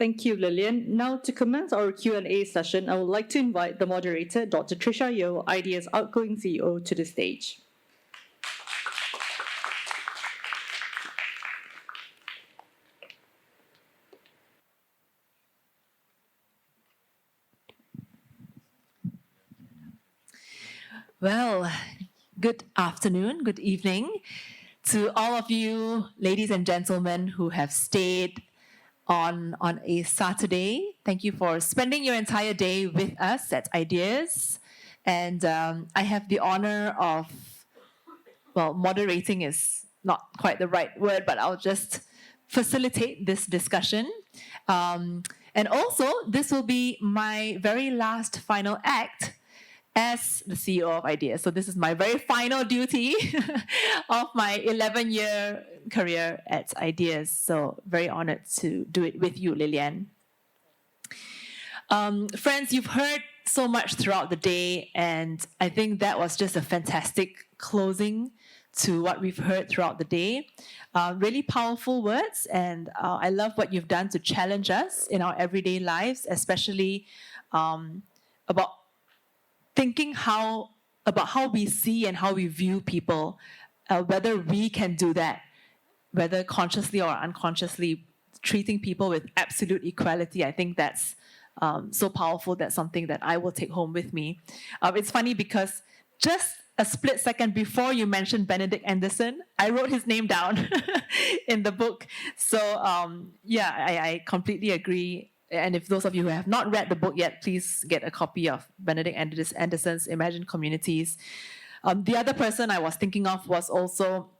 Thank you, Lilian. Now, to commence our Q&A session, I would like to invite the moderator, Dr. Tricia Yeoh, IDEA's outgoing CEO, to the stage. Well, good afternoon, good evening to all of you, ladies and gentlemen, who have stayed on a Saturday. Thank you for spending your entire day with us at Ideas. And I have the honor of, well, moderating is not quite the right word, but I'll just facilitate this discussion. And also, this will be my very last final act as the CEO of Ideas. So this is my very final duty of my 11-year career at Ideas. So very honored to do it with you, Lilianne. Friends, you've heard so much throughout the day, and I think that was just a fantastic closing to what we've heard throughout the day. Really powerful words, and I love what you've done to challenge us in our everyday lives, especially about thinking about how we see and how we view people, whether we can do that, whether consciously or unconsciously, treating people with absolute equality. I think that's so powerful. That's something that I will take home with me. It's funny because just a split second before you mentioned Benedict Anderson, I wrote his name down in the book. So I completely agree. And if those of you who have not read the book yet, please get a copy of Benedict Anderson's Imagined Communities. The other person I was thinking of was also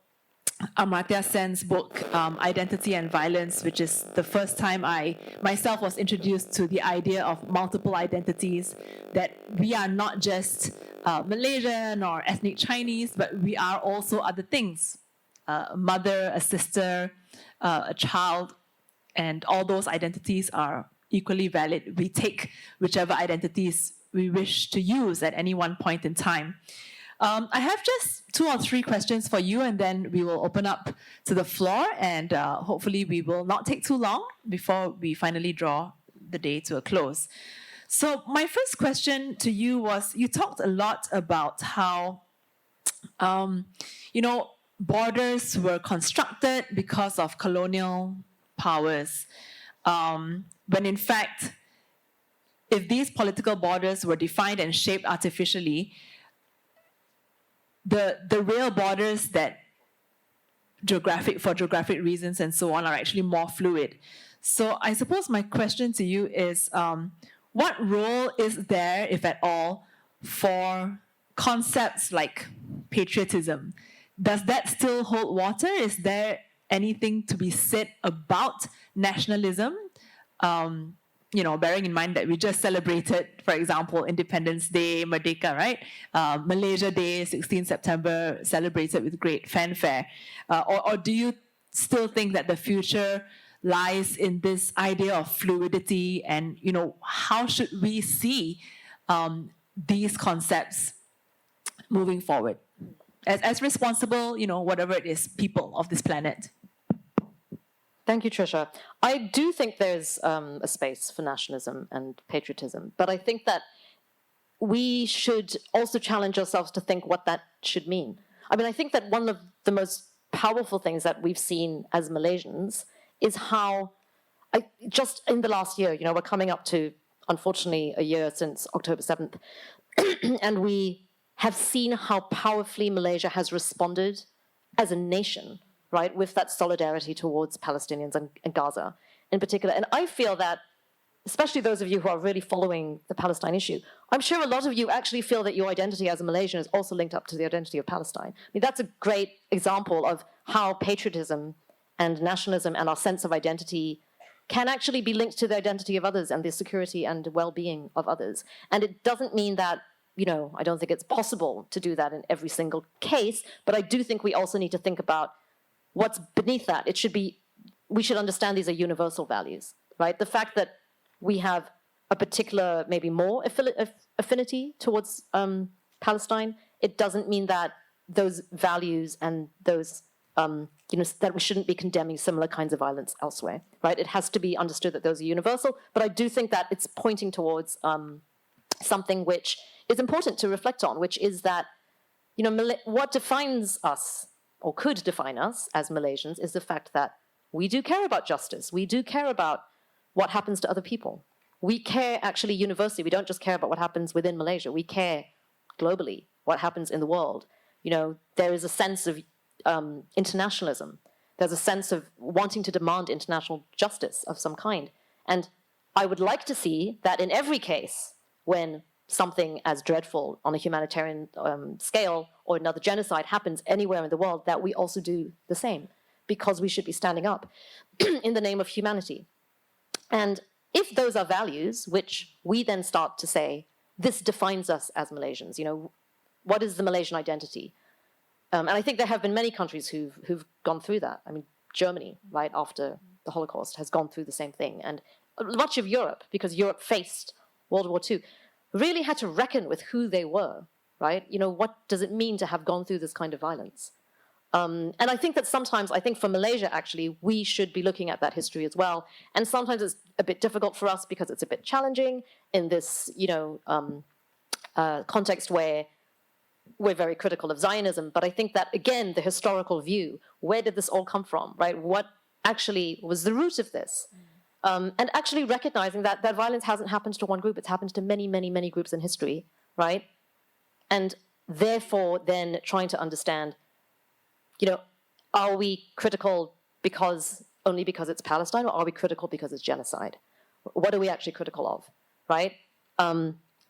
Amartya Sen's book, Identity and Violence, which is the first time I myself was introduced to the idea of multiple identities, that we are not just Malaysian or ethnic Chinese, but we are also other things, a mother, a sister, a child, and all those identities are equally valid. We take whichever identities we wish to use at any one point in time. I have just 2 or 3 questions for you, and then we will open up to the floor, and hopefully we will not take too long before we finally draw the day to a close. So my first question to you was, you talked a lot about how, borders were constructed because of colonial powers, when in fact, if these political borders were defined and shaped artificially, the real borders that for geographic reasons and so on are actually more fluid. So I suppose my question to you is, what role is there, if at all, for concepts like patriotism? Does that still hold water? Is there anything to be said about nationalism? Bearing in mind that we just celebrated, for example, Independence Day, Merdeka, right? Malaysia Day, 16 September, celebrated with great fanfare. Or do you still think that the future lies in this idea of fluidity, and, how should we see these concepts moving forward as responsible, whatever it is, people of this planet? Thank you, Tricia. I do think there's a space for nationalism and patriotism, but I think that we should also challenge ourselves to think what that should mean. I mean, I think that one of the most powerful things that we've seen as Malaysians is how, just in the last year, we're coming up to, unfortunately, a year since October 7th, and we have seen how powerfully Malaysia has responded as a nation, right, with that solidarity towards Palestinians and Gaza in particular. And I feel that, especially those of you who are really following the Palestine issue, I'm sure a lot of you actually feel that your identity as a Malaysian is also linked up to the identity of Palestine. I mean, that's a great example of how patriotism and nationalism and our sense of identity can actually be linked to the identity of others and the security and well-being of others. And it doesn't mean that, I don't think it's possible to do that in every single case, but I do think we also need to think about what's beneath that. We should understand these are universal values, right? The fact that we have a particular, maybe more affinity towards Palestine, it doesn't mean that those values and those that we shouldn't be condemning similar kinds of violence elsewhere, right? It has to be understood that those are universal, but I do think that it's pointing towards something which is important to reflect on, which is that, what defines us, or could define us as Malaysians, is the fact that we do care about justice. We do care about what happens to other people. We care actually universally. We don't just care about what happens within Malaysia. We care globally what happens in the world. There is a sense of internationalism. There's a sense of wanting to demand international justice of some kind. And I would like to see that in every case, when something as dreadful on a humanitarian scale or another genocide happens anywhere in the world, that we also do the same, because we should be standing up in the name of humanity. And if those are values, which we then start to say, this defines us as Malaysians, what is the Malaysian identity? And I think there have been many countries who've gone through that. I mean, Germany, right after the Holocaust, has gone through the same thing. And much of Europe, because Europe faced World War II, really had to reckon with who they were, right? What does it mean to have gone through this kind of violence? And I think that sometimes, for Malaysia, actually, we should be looking at that history as well. And sometimes it's a bit difficult for us because it's a bit challenging in this, context where we're very critical of Zionism. But I think that, again, the historical view, where did this all come from, right? What actually was the root of this? And actually recognizing that violence hasn't happened to one group, it's happened to many, many, many groups in history, right? And therefore, then trying to understand, are we critical only because it's Palestine, or are we critical because it's genocide? What are we actually critical of, right?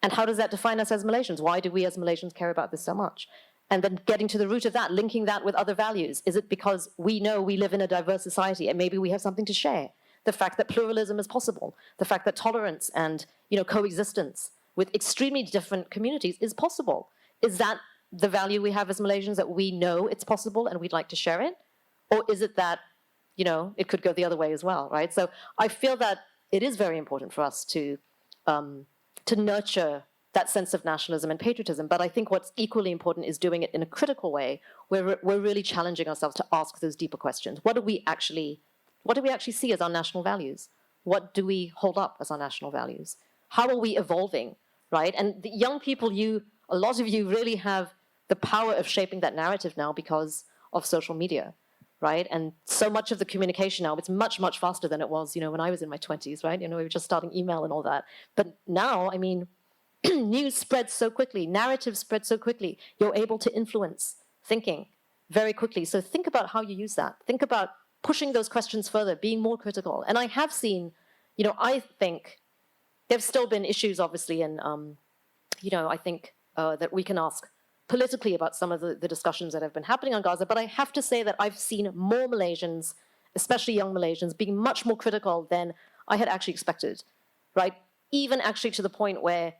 And how does that define us as Malaysians? Why do we as Malaysians care about this so much? And then getting to the root of that, linking that with other values. Is it because we know we live in a diverse society and maybe we have something to share? The fact that pluralism is possible, the fact that tolerance and coexistence with extremely different communities is possible. Is that the value we have as Malaysians, that we know it's possible and we'd like to share it? Or is it that, it could go the other way as well, right? So I feel that it is very important for us to nurture that sense of nationalism and patriotism. But I think what's equally important is doing it in a critical way, where we're really challenging ourselves to ask those deeper questions. What do we actually see as our national values? What do we hold up as our national values? How are we evolving, right? And the young people, a lot of you really have the power of shaping that narrative now because of social media, right? And so much of the communication now, it's much, much faster than it was, when I was in my 20s, right? We were just starting email and all that. But now, news spreads so quickly, narratives spread so quickly. You're able to influence thinking very quickly. So think about how you use that. Think about pushing those questions further, being more critical. And I have seen, I think there's still been issues, obviously, and, I think that we can ask politically about some of the discussions that have been happening on Gaza. But I have to say that I've seen more Malaysians, especially young Malaysians, being much more critical than I had actually expected, right? Even actually to the point where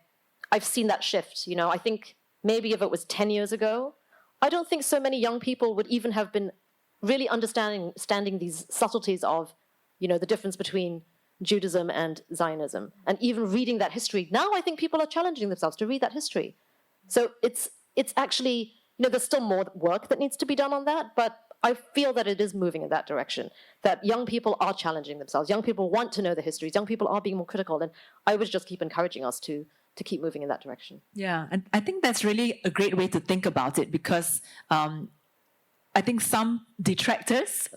I've seen that shift. I think maybe if it was 10 years ago, I don't think so many young people would even have been really understanding these subtleties of, the difference between Judaism and Zionism, and even reading that history. Now I think people are challenging themselves to read that history. So it's actually, there's still more work that needs to be done on that, but I feel that it is moving in that direction, that young people are challenging themselves. Young people want to know the histories. Young people are being more critical, and I would just keep encouraging us to keep moving in that direction. Yeah, and I think that's really a great way to think about it, because I think some detractors,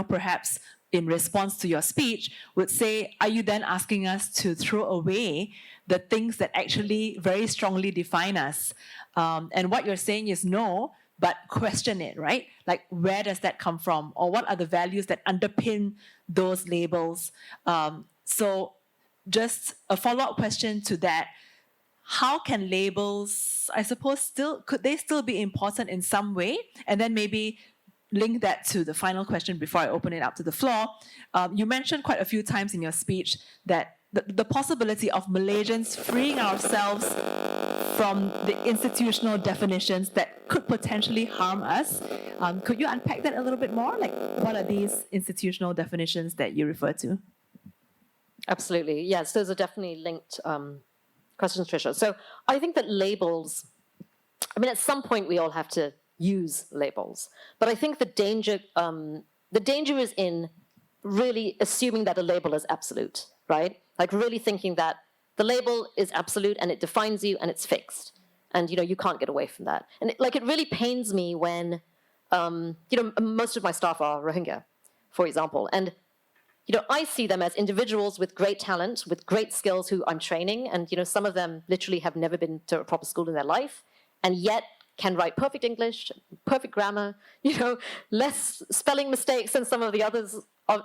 perhaps in response to your speech, would say, are you then asking us to throw away the things that actually very strongly define us? And what you're saying is no, but question it, right? Like, where does that come from? Or what are the values that underpin those labels? So just a follow-up question to that. How can labels, I suppose, could they still be important in some way? And then maybe link that to the final question before I open it up to the floor. You mentioned quite a few times in your speech that the possibility of Malaysians freeing ourselves from the institutional definitions that could potentially harm us. Could you unpack that a little bit more? Like, what are these institutional definitions that you refer to? Absolutely. Yes, those are definitely linked questions, Tricia. So I think that labels, at some point we all have to use labels. But I think the danger is in really assuming that a label is absolute, right? Like really thinking that the label is absolute and it defines you and it's fixed. And, you can't get away from that. And it really pains me when, most of my staff are Rohingya, for example. And, I see them as individuals with great talent, with great skills who I'm training. And, some of them literally have never been to a proper school in their life and yet can write perfect English, perfect grammar, less spelling mistakes than some of the others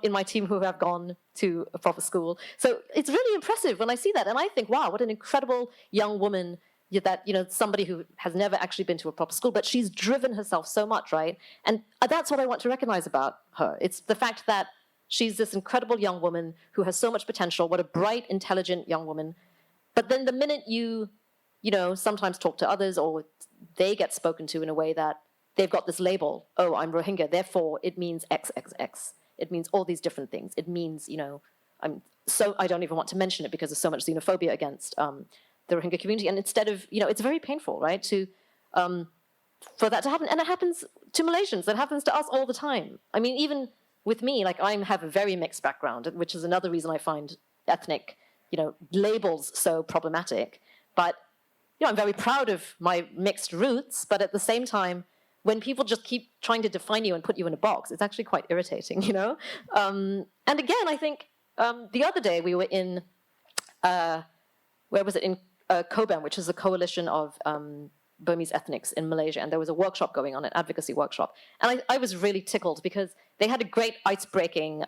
in my team who have gone to a proper school. So it's really impressive when I see that. And I think, wow, what an incredible young woman that, somebody who has never actually been to a proper school, but she's driven herself so much, right? And that's what I want to recognize about her. It's the fact that she's this incredible young woman who has so much potential, what a bright, intelligent young woman. But then the minute you sometimes talk to others or they get spoken to in a way that they've got this label, oh, I'm Rohingya, therefore it means XXX. It means all these different things. It means, I don't even want to mention it because there's so much xenophobia against the Rohingya community. And instead of, it's very painful, right, for that to happen. And it happens to Malaysians. It happens to us all the time. I mean, even with me, like I have a very mixed background, which is another reason I find ethnic, labels so problematic. But, I'm very proud of my mixed roots. But at the same time, when people just keep trying to define you and put you in a box, it's actually quite irritating, And again, I think the other day we were in, where was it? In Koben, which is a coalition of Burmese ethnics in Malaysia. And there was a workshop going on, an advocacy workshop. And I was really tickled because they had a great ice-breaking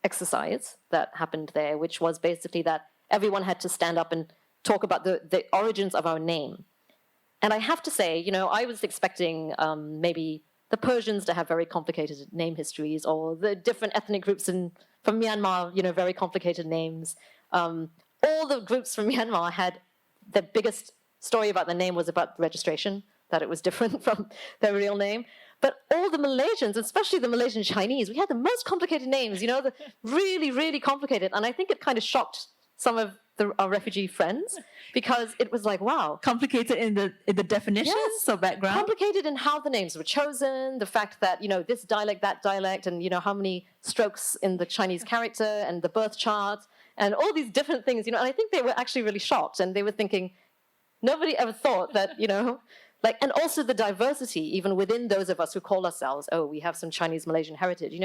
exercise that happened there, which was basically that everyone had to stand up and talk about the origins of our name. And I have to say, I was expecting maybe the Persians to have very complicated name histories, or the different ethnic groups from Myanmar, very complicated names. All the groups from Myanmar had the biggest story about their name was about registration, that it was different from their real name. But all the Malaysians, especially the Malaysian Chinese, we had the most complicated names, the really, really complicated. And I think it kind of shocked some of our refugee friends because it was like, wow. Complicated in the definitions or background? Complicated in how the names were chosen, the fact that, this dialect, that dialect, and, how many strokes in the Chinese character and the birth chart and all these different things, and I think they were actually really shocked and they were thinking, nobody ever thought that, and also the diversity, even within those of us who call ourselves, oh, we have some Chinese Malaysian heritage,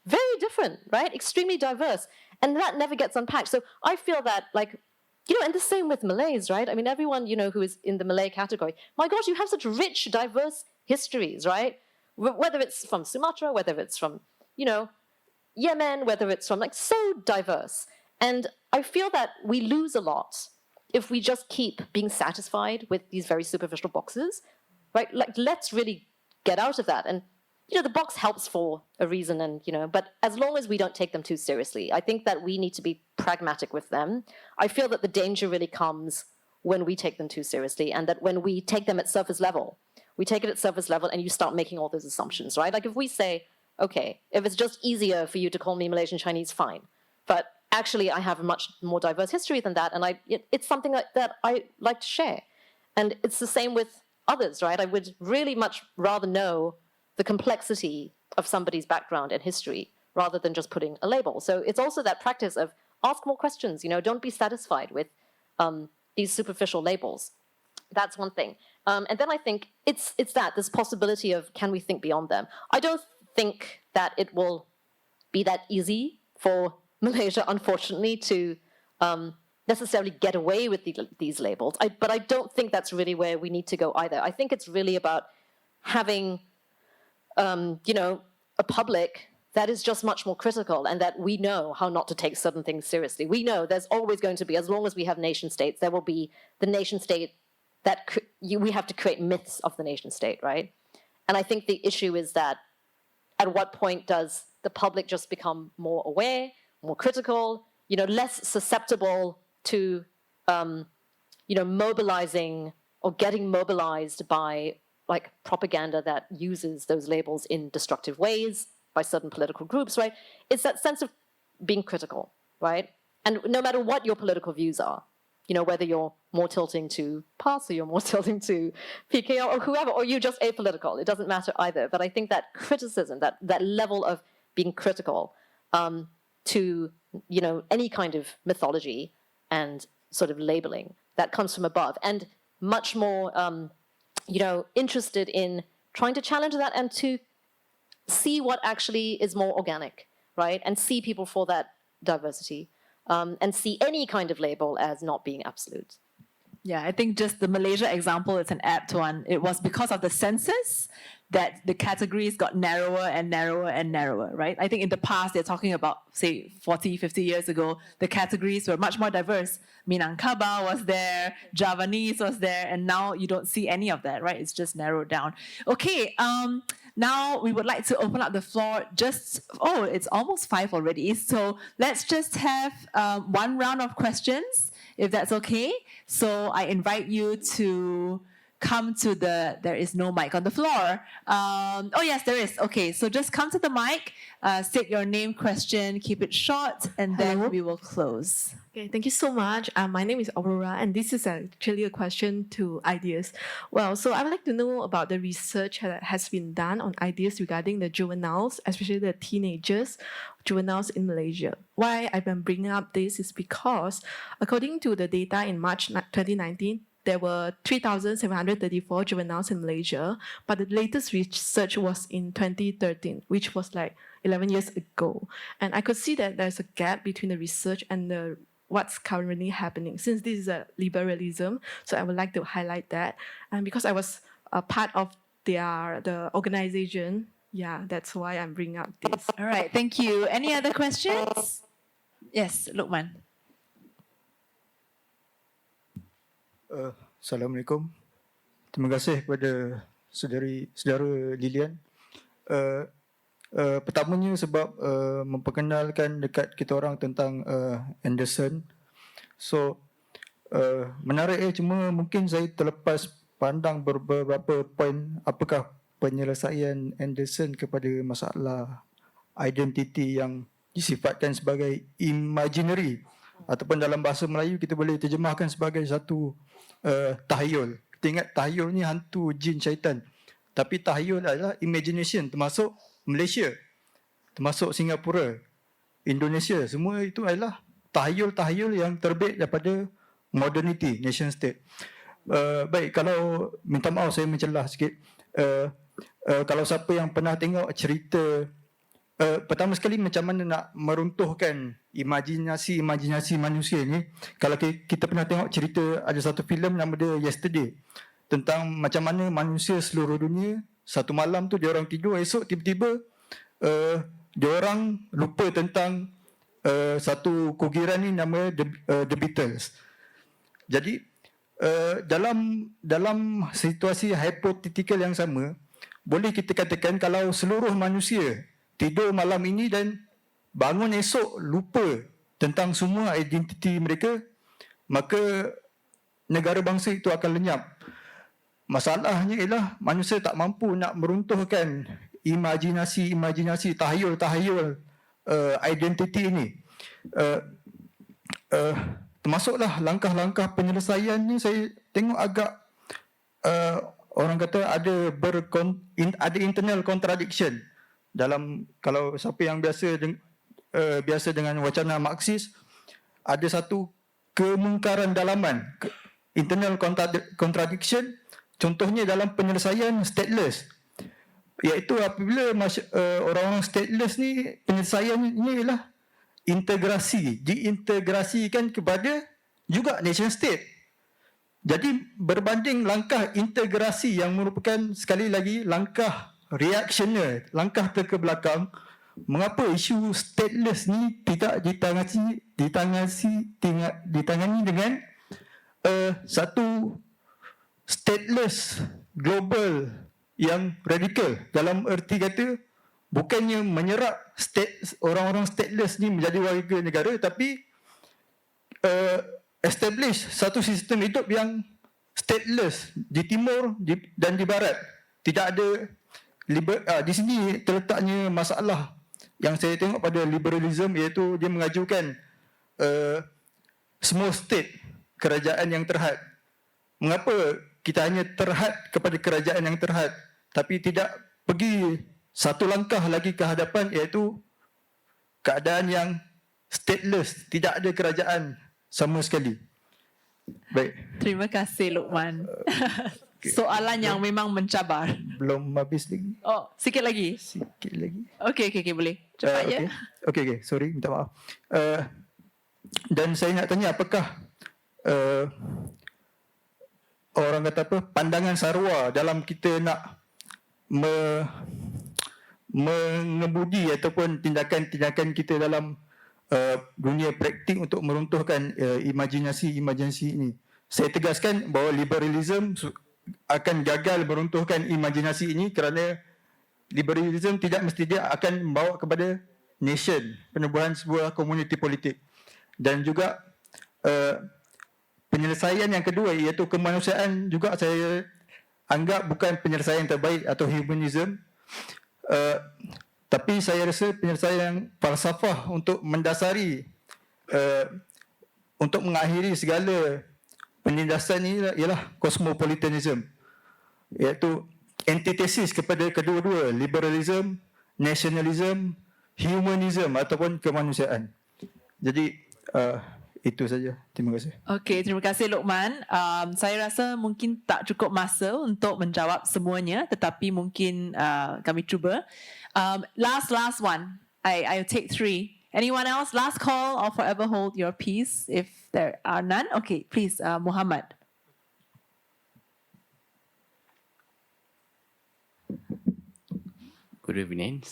very different, right? Extremely diverse. And that never gets unpacked. So I feel that, and the same with Malays, right? I mean, everyone, who is in the Malay category, my gosh, you have such rich, diverse histories, right? Whether it's from Sumatra, whether it's from, Yemen, whether it's from, so diverse. And I feel that we lose a lot if we just keep being satisfied with these very superficial boxes, right? Let's really get out of that. And, the box helps for a reason, and, but as long as we don't take them too seriously, I think that we need to be pragmatic with them. I feel that the danger really comes when we take them too seriously, and that when we take them at surface level, and you start making all those assumptions, right? Like if we say, okay, if it's just easier for you to call me Malaysian Chinese, fine. But actually, I have a much more diverse history than that, and it's something that I like to share. And it's the same with others, right? I would really much rather know the complexity of somebody's background and history rather than just putting a label. So it's also that practice of ask more questions, don't be satisfied with these superficial labels. That's one thing. And then I think it's this possibility of can we think beyond them? I don't think that it will be that easy for Malaysia, unfortunately, to necessarily get away with these labels. But I don't think that's really where we need to go either. I think it's really about having, a public that is just much more critical, and that we know how not to take certain things seriously. We know there's always going to be, as long as we have nation states, there will be the nation state that we have to create myths of the nation state, right? And I think the issue is that at what point does the public just become more aware, more critical, less susceptible to, mobilizing or getting mobilized by propaganda that uses those labels in destructive ways by certain political groups, right? It's that sense of being critical, right? And no matter what your political views are, whether you're more tilting to PAS or you're more tilting to PKR or whoever, or you're just apolitical. It doesn't matter either. But I think that criticism, that level of being critical to, any kind of mythology and sort of labeling that comes from above, and much more, interested in trying to challenge that and to see what actually is more organic, right? And see people for that diversity, and see any kind of label as not being absolute. Yeah, I think just the Malaysia example is an apt one. It was because of the census that the categories got narrower and narrower and narrower, right? I think in the past, they're talking about, say, 40, 50 years ago, the categories were much more diverse. Minangkabau was there, Javanese was there, and now you don't see any of that, right? It's just narrowed down. Okay, now we would like to open up the floor it's almost 5 already. So let's just have one round of questions, if that's okay. So I invite you to come to there is no mic on the floor. Oh yes, there is. Okay, so just come to the mic, state your name, question, keep it short, and then we will close. Okay, thank you so much. My name is Aurora, and this is actually a question to ideas. Well, so I would like to know about the research that has been done on ideas regarding the juveniles, especially the juveniles in Malaysia. Why I've been bringing up this is because, according to the data in March 2019, there were 3,734 juveniles in Malaysia, but the latest research was in 2013, which was like 11 years ago. And I could see that there's a gap between the research and what's currently happening. Since this is a liberalism, so I would like to highlight that. And because I was a part of the organization, that's why I'm bringing up this. All right, thank you. Any other questions? Yes, Luqman. Assalamualaikum. Terima kasih kepada saudara Lilianne. Pertamanya sebab memperkenalkan dekat kita orang tentang Anderson. So menarik cuma mungkin saya terlepas pandang beberapa poin apakah penyelesaian Anderson kepada masalah identiti yang disifatkan sebagai imaginary, ataupun dalam bahasa Melayu kita boleh terjemahkan sebagai satu tahayul. Kita ingat tahayul ni hantu, jin, syaitan. Tapi tahayul adalah imagination, termasuk Malaysia, termasuk Singapura, Indonesia. Semua itu adalah tahayul-tahayul yang terbit daripada modernity, nation state. Baik, kalau minta maaf saya mencelah sikit. Kalau siapa yang pernah tengok cerita, pertama sekali macam mana nak meruntuhkan imajinasi manusia ni. Kalau kita pernah tengok cerita, ada satu filem nama dia Yesterday, tentang macam mana manusia seluruh dunia satu malam tu dia orang tidur, esok tiba-tiba dia orang lupa tentang satu kugiran ni nama The Beatles. Jadi dalam situasi hipotetikal yang sama, boleh kita katakan kalau seluruh manusia tidur malam ini dan bangun esok lupa tentang semua identiti mereka, maka negara bangsa itu akan lenyap. Masalahnya ialah manusia tak mampu nak meruntuhkan imajinasi, tahayul identiti ini. Termasuklah langkah-langkah penyelesaian ni saya tengok agak orang kata ada internal contradiction dalam, kalau siapa yang biasa dengan wacana Marxis, ada satu kemungkaran dalaman, internal contradiction. Contohnya dalam penyelesaian stateless, iaitu apabila orang-orang stateless ni, penyelesaiannya ialah integrasi, diintegrasikan kepada juga nation state. Jadi berbanding langkah integrasi yang merupakan sekali lagi langkah reactioner, langkah terkebelakang, mengapa isu stateless ni tidak ditangani dengan satu stateless global yang radikal, dalam erti kata bukannya menyerap orang-orang stateless ni menjadi warga negara, tapi establish satu sistem hidup yang stateless di timur dan di barat. Tidak ada di sini terletaknya masalah yang saya tengok pada liberalism, iaitu dia mengajukan small state kerajaan yang terhad. Mengapa kita hanya terhad kepada kerajaan yang terhad tapi tidak pergi satu langkah lagi ke hadapan, iaitu keadaan yang stateless, tidak ada kerajaan sama sekali. Baik, Terima kasih Luqman. Soalan yang memang mencabar. belum habis lagi. Oh, sikit lagi. Sikit lagi. Okey, boleh. Cepat ya. Okey, sorry, minta maaf. Dan saya nak tanya, apakah orang kata apa, pandangan Sarwa dalam kita nak mengemudi ataupun tindakan-tindakan kita dalam dunia praktik untuk meruntuhkan imajinasi ini. Saya tegaskan bahawa liberalism akan gagal meruntuhkan imajinasi ini kerana liberalism tidak mesti dia akan membawa kepada nation, penubuhan sebuah komuniti politik. Dan juga penyelesaian yang kedua iaitu kemanusiaan juga saya anggap bukan penyelesaian terbaik atau humanism. Tapi saya rasa penyelesaian yang falsafah untuk mendasari, untuk mengakhiri segala penindasan ini ialah cosmopolitanism, iaitu antitesis kepada kedua-dua, liberalism, nationalism, humanism ataupun kemanusiaan. Jadi itu saja. Terima kasih. Okey, terima kasih Luqman. Saya rasa mungkin tak cukup masa untuk menjawab semuanya, tetapi mungkin kami cuba. Last one. I'll take 3. Anyone else? Last call or forever hold your peace if there are none. Okay, please, Muhammad. Good evening.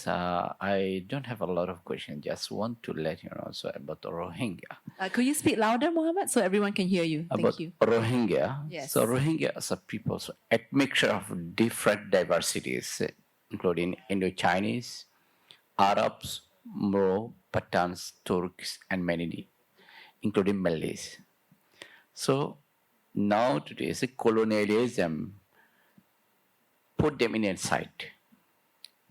I don't have a lot of questions. Just want to let you know also about the Rohingya. Could you speak louder, Muhammad, so everyone can hear you? Thank About you. Rohingya. Yes. So Rohingya is a people, so a mixture of different diversities, including Indo-Chinese, Arabs, Moro, Pathans, Turks, and many, including Malays. So now today, colonialism put them in a side,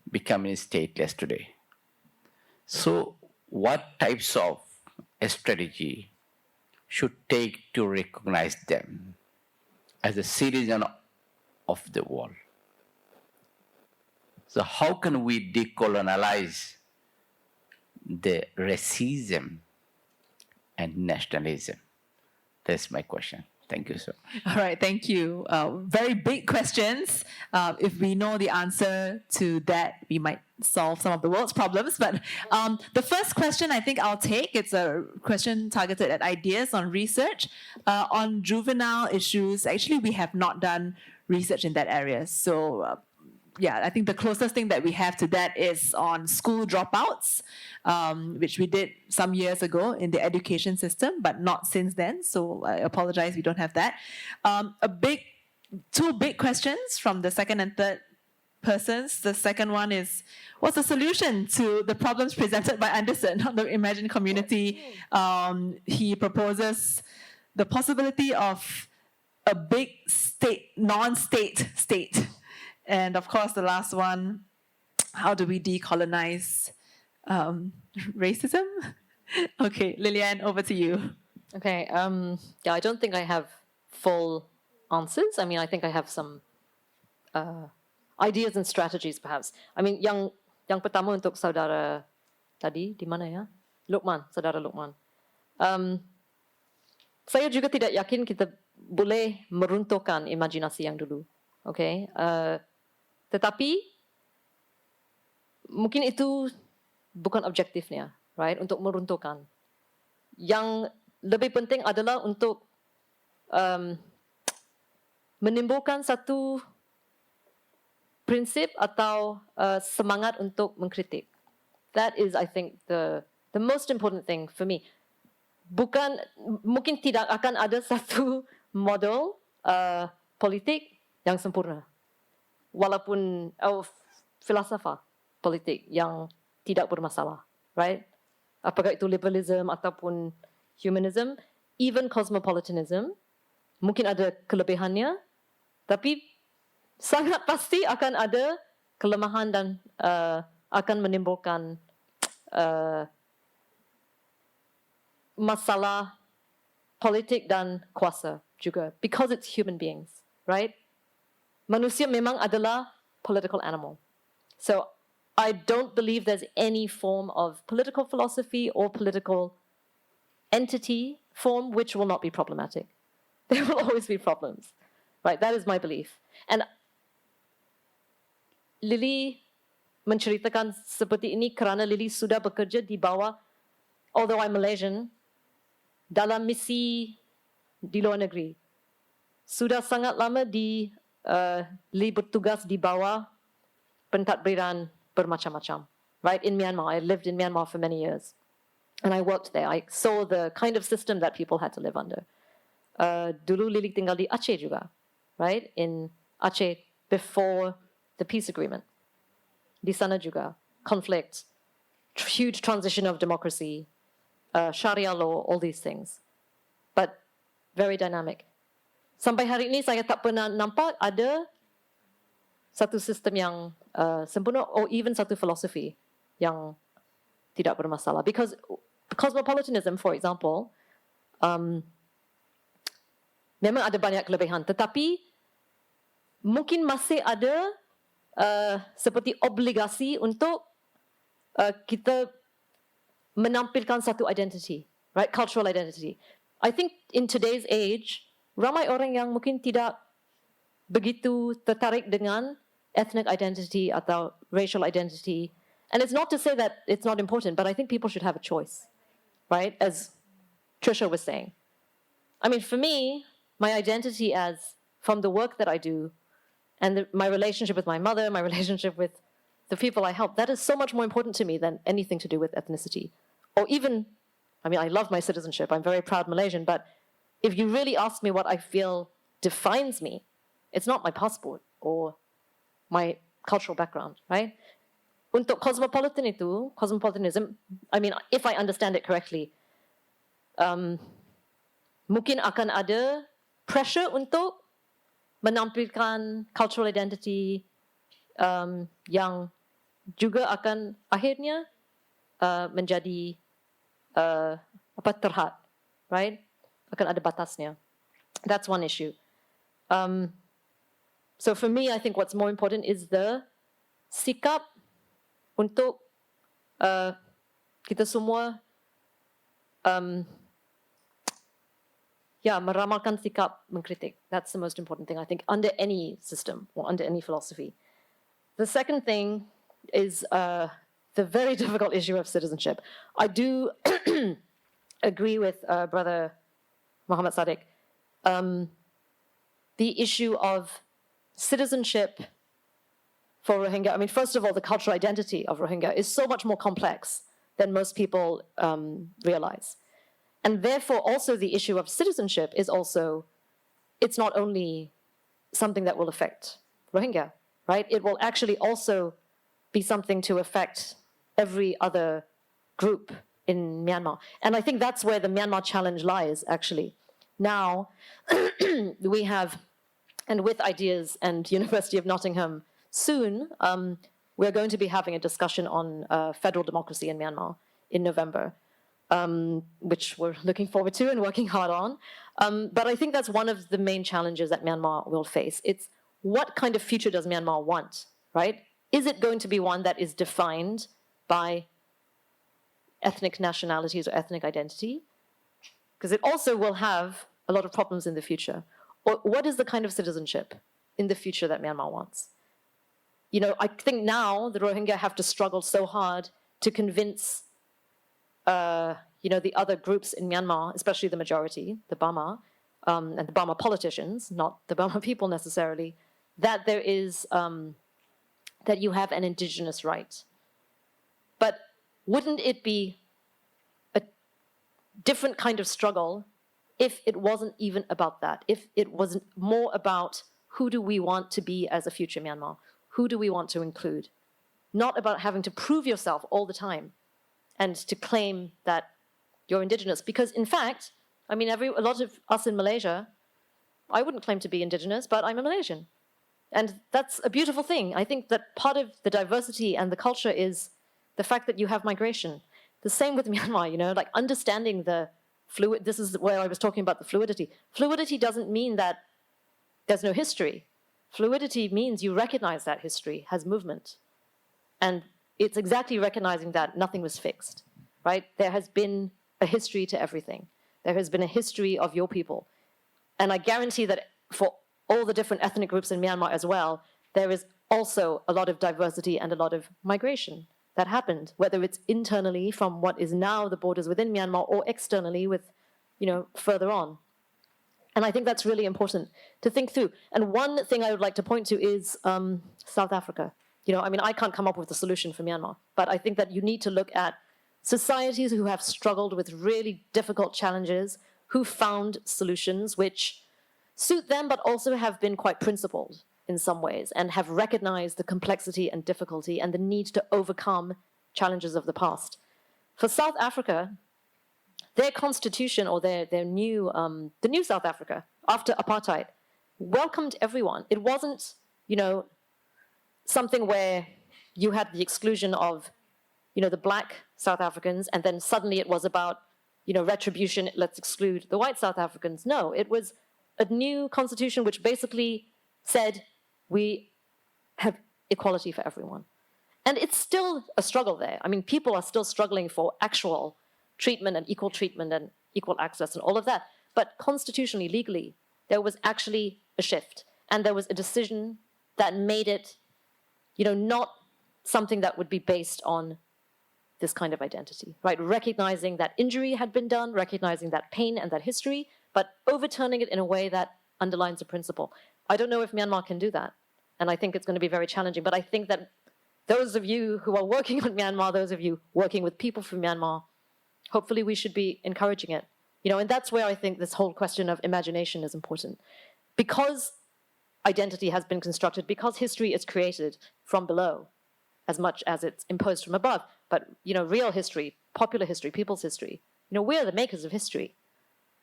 becoming stateless today. So what types of a strategy should take to recognize them as a citizen of the world? So how can we decolonialize the racism and nationalism? That's my question. Thank you, sir. All right, thank you. Very big questions. If we know the answer to that, we might solve some of the world's problems. But the first question I think I'll take, it's a question targeted at ideas on research. On juvenile issues, actually, we have not done research in that area. So yeah, I think the closest thing that we have to that is on school dropouts, which we did some years ago in the education system, but not since then. So I apologize, we don't have that. Two big questions from the second and third persons. The second one is, what's the solution to the problems presented by Anderson on the Imagine community? He proposes the possibility of a big state, non-state state. And of course, the last one, how do we decolonize racism? Okay, Lilianne, over to you. Okay, yeah, I don't think I have full answers. I mean, I think I have some ideas and strategies, perhaps. I mean, yang pertama untuk saudara tadi, di mana ya? Luqman, saudara Luqman. Saya juga tidak yakin kita boleh meruntuhkan imajinasi yang dulu. Okay? Tetapi mungkin itu bukan objektifnya, right? Untuk meruntuhkan. Yang lebih penting adalah untuk menimbulkan satu prinsip atau semangat untuk mengkritik. That is, I think, the most important thing for me. Mungkin tidak akan ada satu model politik yang sempurna. Walaupun filsafat politik yang tidak bermasalah, right? Apakah itu liberalism ataupun humanism, even cosmopolitanism, mungkin ada kelebihannya, tapi sangat pasti akan ada kelemahan dan akan menimbulkan masalah politik dan kuasa juga, because it's human beings, right? Manusia memang adalah political animal. So I don't believe there's any form of political philosophy or political entity form which will not be problematic. There will always be problems, right? That is my belief. And Lily menceritakan seperti ini kerana Lily sudah bekerja di bawah, although I'm Malaysian, dalam misi di luar negeri. Sudah sangat lama Lily bertugas di bawah pentadbiran bermacam-macam. Right, in Myanmar. I lived in Myanmar for many years. And I worked there. I saw the kind of system that people had to live under. Dulu Lily tinggal di Aceh juga. Right, in Aceh before the peace agreement. Di sana juga, conflict, huge transition of democracy, Sharia law, all these things. But very dynamic. Sampai hari ini saya tak pernah nampak ada satu sistem yang sempurna or even satu philosophy yang tidak bermasalah. Because cosmopolitanism, for example, memang ada banyak kelebihan, tetapi mungkin masih ada seperti obligasi untuk kita menampilkan satu identity, right? Cultural identity. I think in today's age, ramai orang yang mungkin tidak begitu tertarik dengan ethnic identity atau racial identity. And it's not to say that it's not important, but I think people should have a choice, right? As Tricia was saying. I mean, for me, my identity from the work that I do, and my relationship with my mother, my relationship with the people I help, that is so much more important to me than anything to do with ethnicity. Or even, I mean, I love my citizenship. I'm very proud Malaysian, but if you really ask me what I feel defines me, it's not my passport or my cultural background, right? Untuk cosmopolitanism, I mean, if I understand it correctly, mungkin akan ada pressure untuk menampilkan cultural identity yang juga akan akhirnya menjadi terhad, right? Akan ada batasnya. That's one issue. So for me, I think what's more important is the sikap untuk kita semua meramalkan sikap mengkritik. That's the most important thing, I think, under any system or under any philosophy. The second thing is the very difficult issue of citizenship. I do agree with Brother Muhammad Sadiq. The issue of citizenship for Rohingya, I mean, first of all, the cultural identity of Rohingya is so much more complex than most people realize. And therefore, also the issue of citizenship is also, it's not only something that will affect Rohingya, right? It will actually also be something to affect every other group in Myanmar. And I think that's where the Myanmar challenge lies, actually. Now, we have, and with Ideas and University of Nottingham soon, we're going to be having a discussion on federal democracy in Myanmar in November. Which we're looking forward to and working hard on. But I think that's one of the main challenges that Myanmar will face. It's what kind of future does Myanmar want, right? Is it going to be one that is defined by ethnic nationalities or ethnic identity? Because it also will have a lot of problems in the future. Or what is the kind of citizenship in the future that Myanmar wants? You know, I think now the Rohingya have to struggle so hard to convince the other groups in Myanmar, especially the majority, the Burma, and the Burma politicians, not the Burma people necessarily, that there is, that you have an indigenous right. But wouldn't it be a different kind of struggle if it wasn't even about that, if it wasn't more about who do we want to be as a future Myanmar? Who do we want to include? Not about having to prove yourself all the time and to claim that you're indigenous. Because in fact, I mean, a lot of us in Malaysia, I wouldn't claim to be indigenous, but I'm a Malaysian. And that's a beautiful thing. I think that part of the diversity and the culture is the fact that you have migration. The same with Myanmar, like understanding the fluid. This is where I was talking about the fluidity. Fluidity doesn't mean that there's no history. Fluidity means you recognize that history has movement. And it's exactly recognizing that nothing was fixed, right? There has been a history to everything. There has been a history of your people. And I guarantee that for all the different ethnic groups in Myanmar as well, there is also a lot of diversity and a lot of migration that happened, whether it's internally from what is now the borders within Myanmar or externally with, further on. And I think that's really important to think through. And one thing I would like to point to is South Africa. I can't come up with a solution for Myanmar, but I think that you need to look at societies who have struggled with really difficult challenges, who found solutions which suit them, but also have been quite principled in some ways and have recognized the complexity and difficulty and the need to overcome challenges of the past. For South Africa, their constitution or the new South Africa after apartheid welcomed everyone. It wasn't, something where you had the exclusion of, the black South Africans, and then suddenly it was about, retribution, let's exclude the white South Africans. No, it was a new constitution which basically said we have equality for everyone. And it's still a struggle there. People are still struggling for actual treatment and equal access and all of that. But constitutionally, legally, there was actually a shift. And there was a decision that made it, not something that would be based on this kind of identity, right? Recognizing that injury had been done, recognizing that pain and that history, but overturning it in a way that underlines a principle. I don't know if Myanmar can do that. And I think it's going to be very challenging. But I think that those of you who are working on Myanmar, those of you working with people from Myanmar, hopefully we should be encouraging it. And that's where I think this whole question of imagination is important. Because identity has been constructed, because history is created from below as much as it's imposed from above. But, real history, popular history, people's history, we're the makers of history.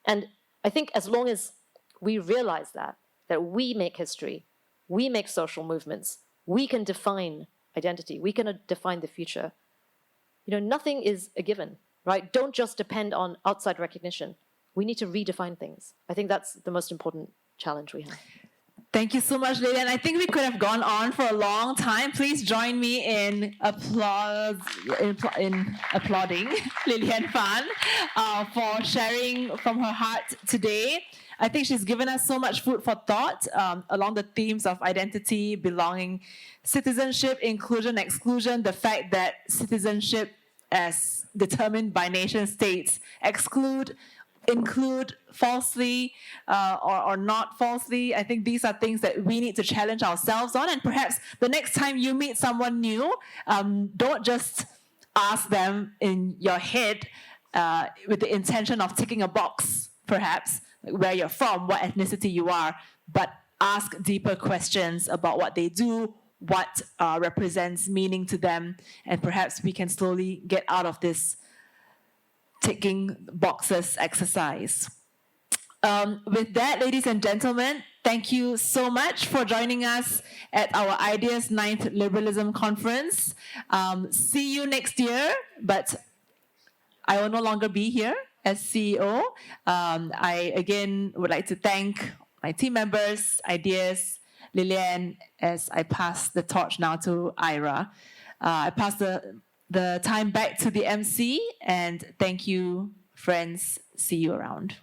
And I think as long as we realize that we make history, we make social movements, we can define identity, we can define the future. Nothing is a given, right? Don't just depend on outside recognition. We need to redefine things. I think that's the most important challenge we have. Thank you so much, Lilianne. I think we could have gone on for a long time. Please join me in applauding Lilianne Fan for sharing from her heart today. I think she's given us so much food for thought along the themes of identity, belonging, citizenship, inclusion, exclusion, the fact that citizenship as determined by nation states include falsely or not falsely. I think these are things that we need to challenge ourselves on. And perhaps the next time you meet someone new, don't just ask them in your head with the intention of ticking a box, perhaps, where you're from, what ethnicity you are, but ask deeper questions about what they do, what represents meaning to them, and perhaps we can slowly get out of this ticking boxes exercise. With that, ladies and gentlemen, thank you so much for joining us at our Ideas 9th Liberalism Conference. See you next year, but I will no longer be here as CEO. I again would like to thank my team members, Ideas, Lilianne, as I pass the torch now to Ira. I pass the time back to the MC, and thank you, friends. See you around.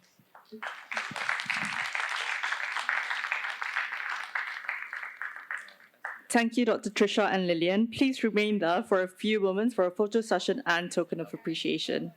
Thank you, Dr. Tricia and Lilianne. Please remain there for a few moments for a photo session and token of appreciation.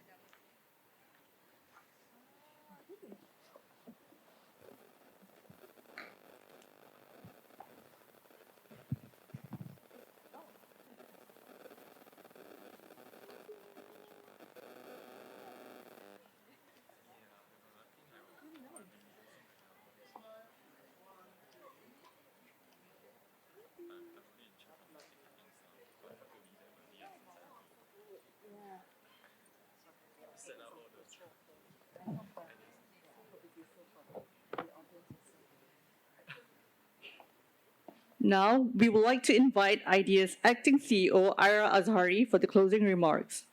Now, we would like to invite IDEA's Acting CEO, Ira Azhari, for the closing remarks.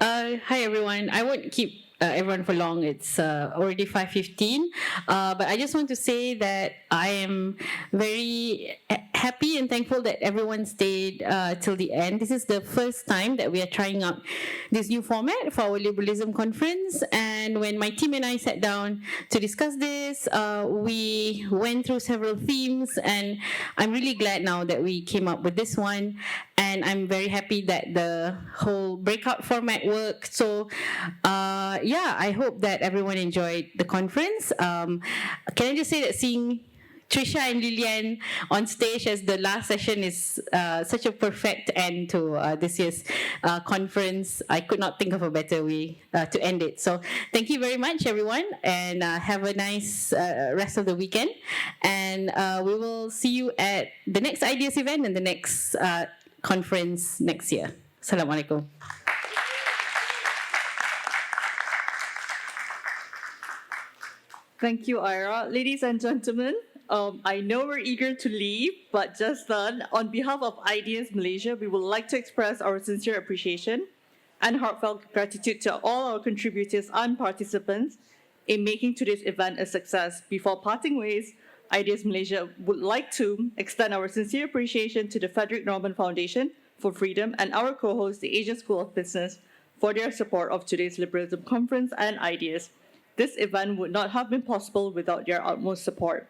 Hi everyone. I won't keep everyone for long. It's already 5:15. But I just want to say that I am very happy and thankful that everyone stayed till the end. This is the first time that we are trying out this new format for our Liberalism Conference. And when my team and I sat down to discuss this, we went through several themes, and I'm really glad now that we came up with this one. And I'm very happy that the whole breakout format worked. So, I hope that everyone enjoyed the conference. Can I just say that seeing Tricia and Lilianne on stage as the last session is such a perfect end to this year's conference. I could not think of a better way to end it. So thank you very much, everyone, and have a nice rest of the weekend. And we will see you at the next Ideas event and the next conference next year. Assalamualaikum. Thank you, Ira. Ladies and gentlemen, I know we're eager to leave, but just then, on behalf of Ideas Malaysia, we would like to express our sincere appreciation and heartfelt gratitude to all our contributors and participants in making today's event a success. Before parting ways, Ideas Malaysia would like to extend our sincere appreciation to the Frederick Norman Foundation for Freedom and our co-host, the Asian School of Business, for their support of today's Liberalism Conference and Ideas. This event would not have been possible without their utmost support.